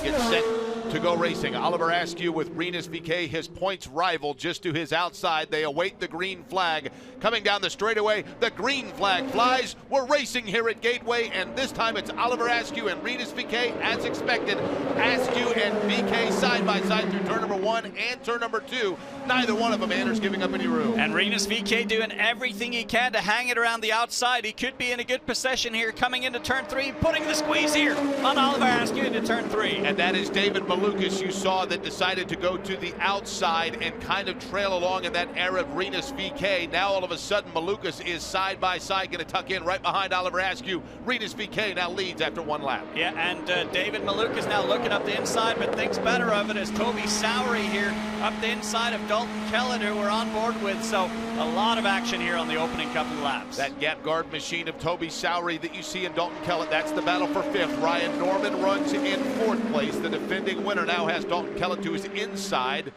get set to go racing. Oliver Askew with Rinus VeeKay, his points rival, just to his outside. They await the green flag. Coming down the straightaway, the green flag flies. We're racing here at Gateway, and this time it's Oliver Askew and Rinus VeeKay as expected. Askew and VeeKay side by side through turn number 1 and turn number 2. Neither one of them, Anders, giving up any room. And Rinus VeeKay doing everything he can to hang it around the outside. He could be in a good position here coming into turn 3, putting the squeeze here on Oliver Askew into turn 3. And that is David Malukas, you saw, that decided to go to the outside and kind of trail along in that air of Rinus VeeKay. Now all of a sudden Malukas is side by side, going to tuck in right behind Oliver Askew. Rinus VeeKay now leads after one lap. Yeah, and David Malukas now looking up the inside, but thinks better of it as Toby Sowery here up the inside of Dalton Kellett, who we're on board with. So a lot of action here on the opening couple of laps. That gap guard machine of Toby Sowery that you see in Dalton Kellett, that's the battle for 5th. Ryan Norman runs in 4th place. The defending winner now has Dalton Kellett to his inside.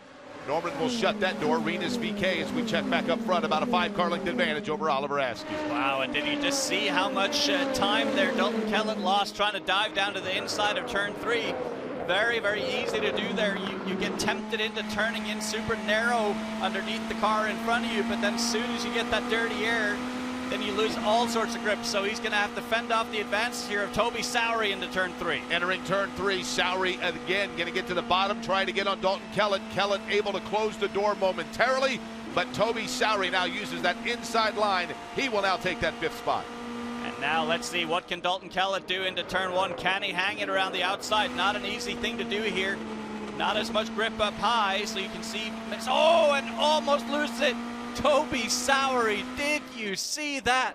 Norman will shut that door. Rinus VeeKay, as we check back up front, about a 5-car length advantage over Oliver Askew. Wow, and did you just see how much time there Dalton Kellett lost trying to dive down to the inside of turn 3? Very, very easy to do there. You get tempted into turning in super narrow underneath the car in front of you, but then as soon as you get that dirty air, then you lose all sorts of grip. So he's going to have to fend off the advances here of Toby Sowery into turn 3. Entering turn 3, Sowery again going to get to the bottom, trying to get on Dalton Kellett. Kellett able to close the door momentarily, but Toby Sowery now uses that inside line. He will now take that 5th spot. And now let's see, what can Dalton Kellett do into turn 1? Can he hang it around the outside? Not an easy thing to do here. Not as much grip up high, so you can see. Oh, and almost loses it. Toby Sowery, did you see that?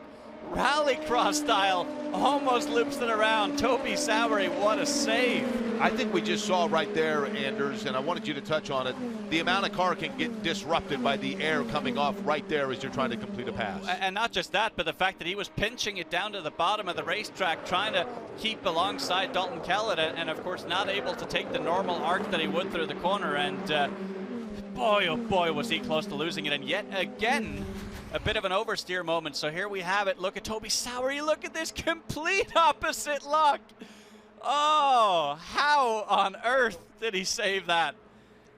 Rallycross style, almost loops it around. Toby Sowery, what a save. I think we just saw right there, Anders, and I wanted you to touch on it, the amount of car can get disrupted by the air coming off right there as you're trying to complete a pass. And not just that, but the fact that he was pinching it down to the bottom of the racetrack, trying to keep alongside Dalton Kellett, and of course not able to take the normal arc that he would through the corner. And boy, oh boy, was he close to losing it. And yet again, a bit of an oversteer moment. So here we have it. Look at Toby Sowery. Look at this complete opposite lock. Oh, how on earth did he save that?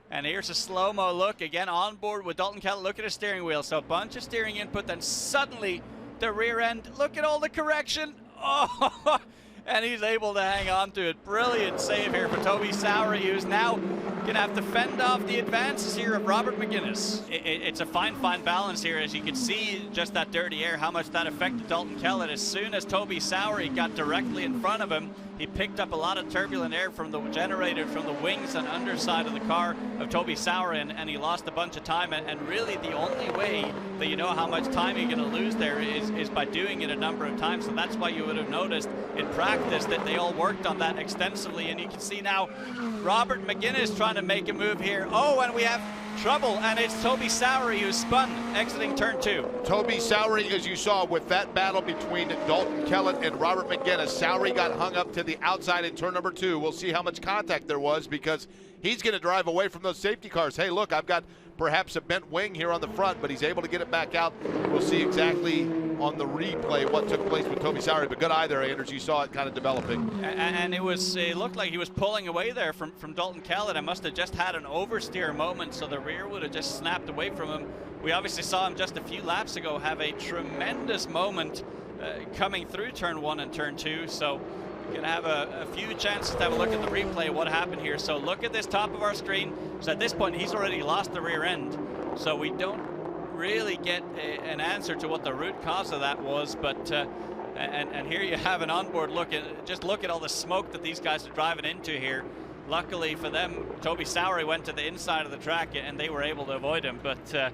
And here's a slow-mo look again on board with Dalton Kellett. Look at his steering wheel. So a bunch of steering input, then suddenly the rear end. Look at all the correction. Oh, and he's able to hang on to it. Brilliant save here for Toby Sowery, who's now going to have to fend off the advances here of Robert McGuinness. It's a fine balance here. As you can see, just that dirty air, how much that affected Dalton Kellett. As soon as Toby Sowery got directly in front of him, he picked up a lot of turbulent air from the generated from the wings and underside of the car of Toby Sowery, and he lost a bunch of time. And really the only way that you know how much time you're going to lose there is by doing it a number of times. So that's why you would have noticed in practice that they all worked on that extensively. And you can see now Robert McGuinness trying to make a move here. Oh, and we have trouble, and it's Toby Sowery who's spun exiting turn 2. Toby Sowery, as you saw with that battle between Dalton Kellett and Robert McGuinness, Sowery got hung up to the outside in turn number 2. We'll see how much contact there was, because he's going to drive away from those safety cars. Hey, look, I've got perhaps a bent wing here on the front, but he's able to get it back out. We'll see exactly on the replay what took place with Toby Sowery, but good eye there, Anders. You saw it kind of developing. And it looked like he was pulling away there from Dalton Kellett. I must have just had an oversteer moment, so the rear would have just snapped away from him. We obviously saw him just a few laps ago have a tremendous moment coming through turn 1 and turn 2, so we're going to have a few chances to have a look at the replay of what happened here. So look at this top of our screen. So at this point, he's already lost the rear end. So we don't really get an answer to what the root cause of that was. But and here you have an onboard look. Just look at all the smoke that these guys are driving into here. Luckily for them, Toby Sowery went to the inside of the track and they were able to avoid him. But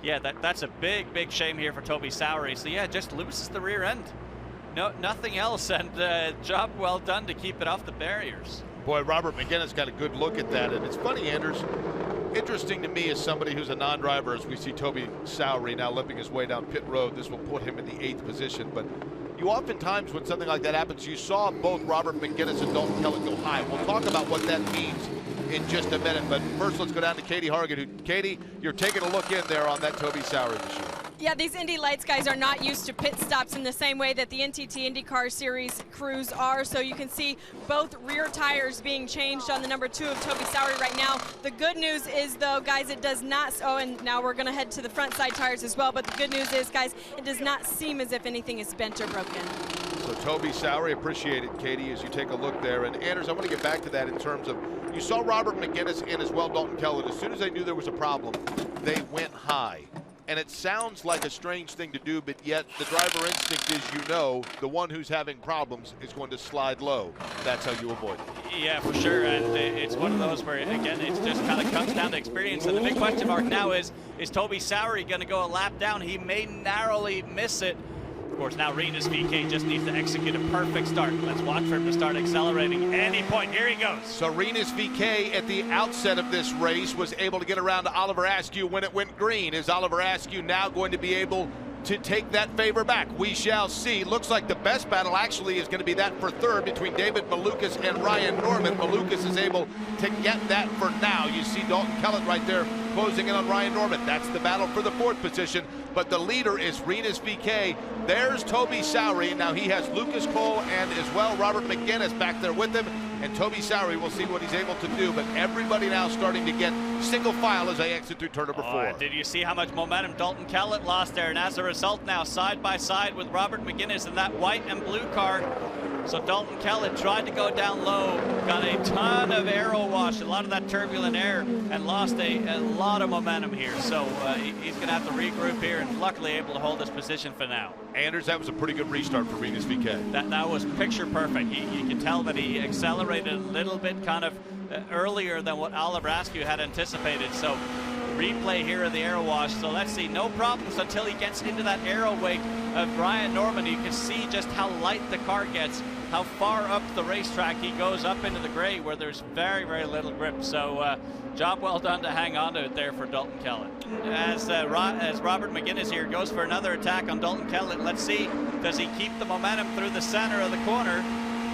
yeah, that's a big shame here for Toby Sowery. So yeah, just loses the rear end. No, nothing else, and job well done to keep it off the barriers. Boy, Robert McGuinness got a good look at that, and it's funny, Anders, interesting to me as somebody who's a non-driver, as we see Toby Sowery now limping his way down pit road. This will put him in the 8th position, but you oftentimes, when something like that happens, you saw both Robert McGuinness and Dalton Kellett go high. We'll talk about what that means in just a minute, but first let's go down to Katie Hargan. Katie, you're taking a look in there on that Toby Sowery machine. Yeah, these Indy Lights guys are not used to pit stops in the same way that the NTT IndyCar Series crews are. So you can see both rear tires being changed on the number 2 of Toby Sowery right now. The good news is, though, guys, it does not, oh, and now we're going to head to the front side tires as well. But the good news is, guys, it does not seem as if anything is bent or broken. So Toby Sowery, appreciate it, Katie, as you take a look there. And Anders, I want to get back to that in terms of, you saw Robert McGinnis and as well Dalton Kellett. As soon as they knew there was a problem, they went high. And it sounds like a strange thing to do, but yet the driver instinct is, you know, the one who's having problems is going to slide low. That's how you avoid it. Yeah, for sure. And it's one of those where, again, it just kind of comes down to experience. And the big question mark now is Toby Sowery going to go a lap down? He may narrowly miss it. Of course, now Rinus VeeKay just needs to execute a perfect start. Let's watch for him to start accelerating any point. Here he goes. So Rinus VeeKay at the outset of this race was able to get around to Oliver Askew when it went green. Is Oliver Askew now going to be able to take that favor back? We shall see. Looks like the best battle actually is going to be that for third between David Malukas and Ryan Norman. Malukas is able to get that for now. You see Dalton Kellett right there closing in on Ryan Norman. That's the battle for the 4th position. But the leader is Rinus VeeKay. There's Toby Sowery. Now he has Lucas Cole and as well Robert McGinnis back there with him. And Toby Sowery, we'll see what he's able to do. But everybody now starting to get single file as they exit through turn number 4. Did you see how much momentum Dalton Kellett lost there? And as a result now, side by side with Robert McGinnis in that white and blue car. So Dalton Kellett tried to go down low, got a ton of aero wash, a lot of that turbulent air, and lost a lot of momentum here. So he's going to have to regroup here, and luckily able to hold his position for now. Anders, that was a pretty good restart for Rinus VeeKay. That was picture perfect. You can tell that he accelerated a little bit kind of earlier than what Oliver Askew had anticipated. So replay here of the aero wash. So let's see, no problems until he gets into that aero wake of Ryan Norman. You can see just how light the car gets, how far up the racetrack he goes up into the gray where there's very, very little grip. So job well done to hang on to it there for Dalton Kellett. As Robert McGinnis here goes for another attack on Dalton Kellett, let's see, does he keep the momentum through the center of the corner?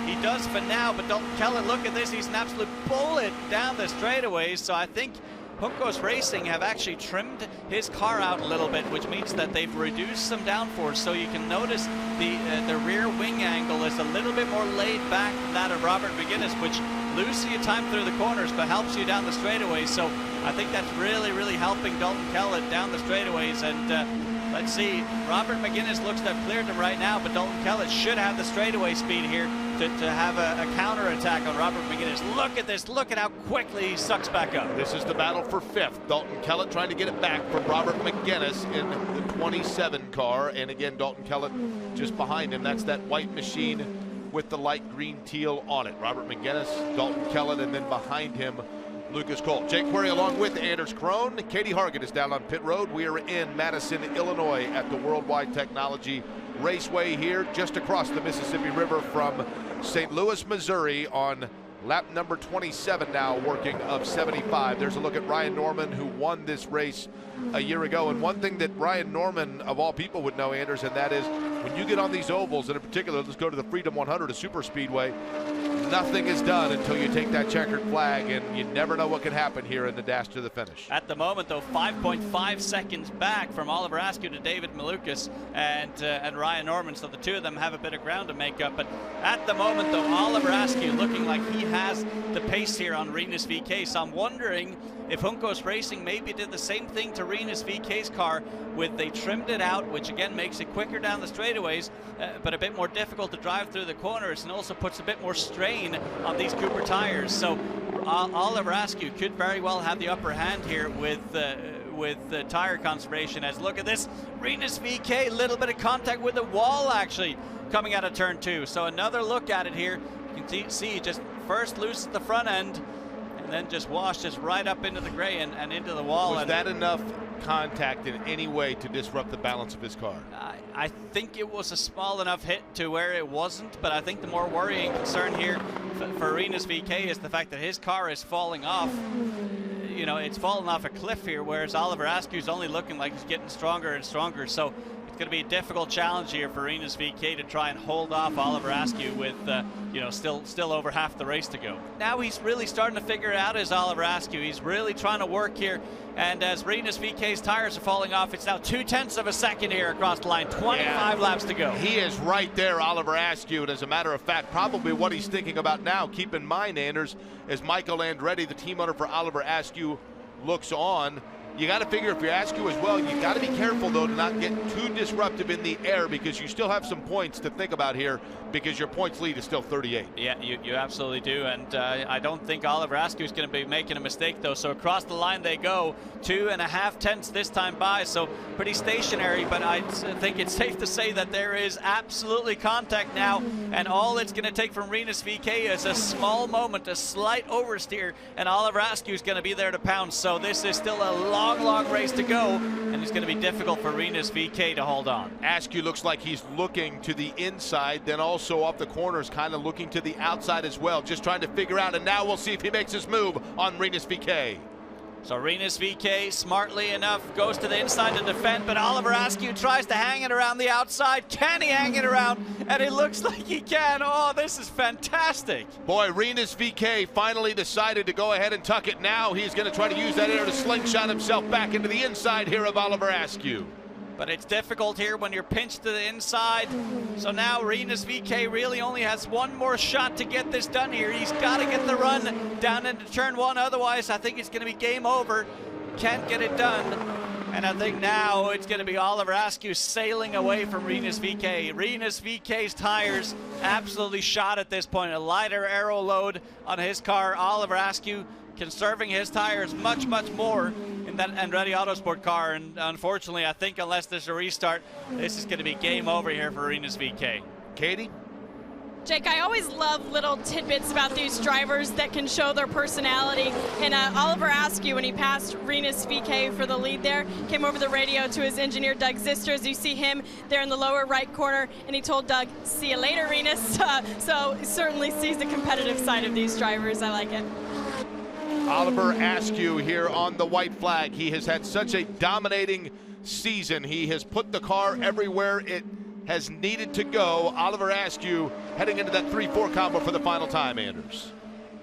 He does for now, but Dalton Kellett, look at this, he's an absolute bullet down the straightaways. So I think Juncos Racing have actually trimmed his car out a little bit, which means that they've reduced some downforce. So you can notice the rear wing angle is a little bit more laid back than that of Robert McGinnis, which loses you time through the corners but helps you down the straightaways. So I think that's really, really helping Dalton Kellett down the straightaways. And let's see, Robert McGinnis looks to have cleared him right now, but Dalton Kellett should have the straightaway speed here to have a counter attack on Robert McGinnis. Look at this, look at how quickly he sucks back up. This is the battle for 5th. Dalton Kellett trying to get it back from Robert McGinnis in the 27 car. And again, Dalton Kellett just behind him. That's that white machine with the light green teal on it. Robert McGinnis, Dalton Kellett, and then behind him, Lucas Cole. Jake Query along with Anders Crone. Katie Hargett is down on pit road. We are in Madison, Illinois at the Worldwide Technology Raceway here just across the Mississippi River from St. Louis, Missouri on lap number 27 now working of 75. There's a look at Ryan Norman, who won this race a year ago. And one thing that Ryan Norman, of all people, would know, Anders, and that is when you get on these ovals, and in particular, let's go to the Freedom 100, a super speedway, nothing is done until you take that checkered flag, and you never know what can happen here in the dash to the finish. At the moment, though, 5.5 seconds back from Oliver Askew to David Malukas and Ryan Norman, so the two of them have a bit of ground to make up. But at the moment, though, Oliver Askew looking like he has the pace here on Rinus VeeKay. So I'm wondering if Juncos Racing maybe did the same thing to Rinus VeeKay's car, they trimmed it out, which again makes it quicker down the straightaways, but a bit more difficult to drive through the corners, and also puts a bit more strain on these Cooper tires. So Oliver Askew could very well have the upper hand here with tire conservation. As look at this, Rinus VeeKay, little bit of contact with the wall actually coming out of turn 2. So another look at it here. You can see just first loose at the front end, and then just washes right up into the gray and into the wall. Was that enough contact in any way to disrupt the balance of his car? I think it was a small enough hit to where it wasn't, but I think the more worrying concern here for Rinus VeeKay is the fact that his car is falling off. You know, it's fallen off a cliff here, whereas Oliver Askew's only looking like he's getting stronger and stronger. So It's going to be a difficult challenge here for Rinus VeeKay to try and hold off Oliver Askew with, still over half the race to go. Now he's really starting to figure it out as Oliver Askew. He's really trying to work here. And as Rinus VeeKay's tires are falling off, it's now 0.2 of a second here across the line. 25 laps to go. He is right there, Oliver Askew. And as a matter of fact, probably what he's thinking about now, keep in mind, Anders, as Michael Andretti, the team owner for Oliver Askew, looks on. You got to figure if you're Askew as well, you got to be careful though to not get too disruptive in the air, because you still have some points to think about here, because your points lead is still 38. Yeah, you absolutely do, and I don't think Oliver Askew is going to be making a mistake though. So across the line they go, 2.5 tenths this time by, so pretty stationary, but I think it's safe to say that there is absolutely contact now, and all it's going to take from Rinus VeeKay is a small moment, a slight oversteer, and Oliver Askew is going to be there to pounce. So this is still a long race to go, and it's going to be difficult for Rinus VeeKay to hold on. Askew looks like he's looking to the inside, then also off the corners, kind of looking to the outside as well, just trying to figure out, and now we'll see if he makes his move on Rinus VeeKay. So Rinus VeeKay, smartly enough, goes to the inside to defend, but Oliver Askew tries to hang it around the outside. Can he hang it around? And it looks like he can. Oh, this is fantastic. Boy, Rinus VeeKay finally decided to go ahead and tuck it. Now he's going to try to use that air to slingshot himself back into the inside here of Oliver Askew. But it's difficult here when you're pinched to the inside. So now Rinus VeeKay really only has one more shot to get this done here. He's got to get the run down into turn one. Otherwise, I think it's going to be game over. Can't get it done. And I think now it's going to be Oliver Askew sailing away from Rinus VeeKay. Rinus VeeKay's tires absolutely shot at this point. A lighter aero load on his car. Oliver Askew conserving his tires much more in that Andretti Autosport car, and unfortunately I think unless there's a restart, this is going to be game over here for Rinus VeeKay. Katie? Jake, I always love little tidbits about these drivers that can show their personality. And Oliver Askew, when he passed Rinus VeeKay for the lead there, came over the radio to his engineer, Doug Zisters. You see him there in the lower right corner, and he told Doug, "See you later, Rinus." So certainly sees the competitive side of these drivers. I like it. Oliver Askew here on the white flag. He has had such a dominating season. He has put the car everywhere it has needed to go. Oliver Askew heading into that 3-4 combo for the final time, Anders.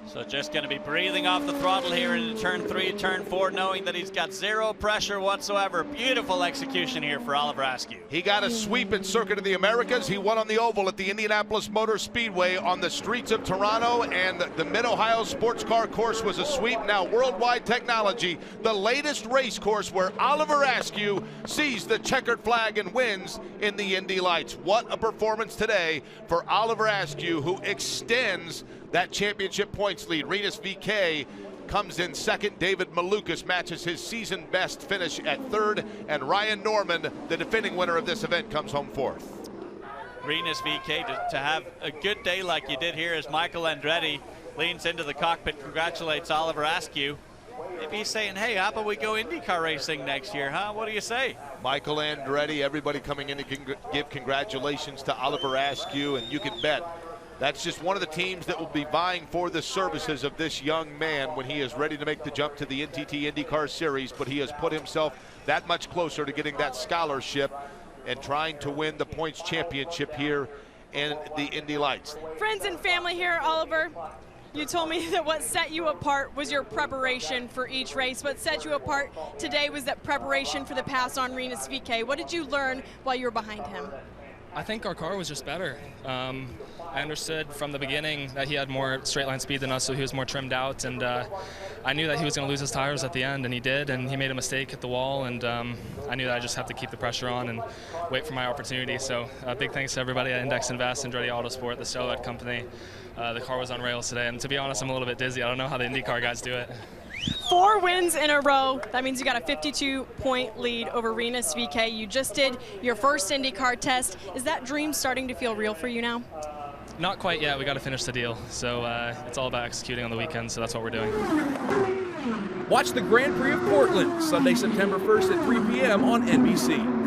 So just going to be breathing off the throttle here into turn 3, turn 4, knowing that he's got zero pressure whatsoever. Beautiful execution here for Oliver Askew. He got a sweep in Circuit of the Americas. He won on the oval at the Indianapolis Motor Speedway on the streets of Toronto, and the Mid-Ohio Sports Car course was a sweep. Now Worldwide Technology, the latest race course where Oliver Askew sees the checkered flag and wins in the Indy Lights. What a performance today for Oliver Askew, who extends that championship points lead. Rinus VeeKay comes in second. David Malukas matches his season best finish at third. And Ryan Norman, the defending winner of this event, comes home fourth. Rinus VeeKay to have a good day like you did here as Michael Andretti leans into the cockpit, congratulates Oliver Askew. Maybe he's saying, hey, how about we go IndyCar racing next year, huh? What do you say? Michael Andretti, everybody coming in to give congratulations to Oliver Askew, and you can bet that's just one of the teams that will be vying for the services of this young man when he is ready to make the jump to the NTT IndyCar Series, but he has put himself that much closer to getting that scholarship and trying to win the points championship here in the Indy Lights. Friends and family here, Oliver, you told me that what set you apart was your preparation for each race. What set you apart today was that preparation for the pass on Rinus VeeKay. What did you learn while you were behind him? I think our car was just better. I understood from the beginning that he had more straight line speed than us, so he was more trimmed out, and I knew that he was going to lose his tires at the end, and he did, and he made a mistake at the wall, and I knew that I just have to keep the pressure on and wait for my opportunity. So big thanks to everybody at Index Invest, Andretti Autosport, the Stellar company. The car was on rails today, and to be honest, I'm a little bit dizzy. I don't know how the IndyCar guys do it. 4 wins in a row. That means you got a 52-point lead over Rinus VeeKay. You just did your first IndyCar test. Is that dream starting to feel real for you now? Not quite yet. We got to finish the deal. So it's all about executing on the weekend, so that's what we're doing. Watch the Grand Prix of Portland, Sunday, September 1st at 3 p.m. on NBC.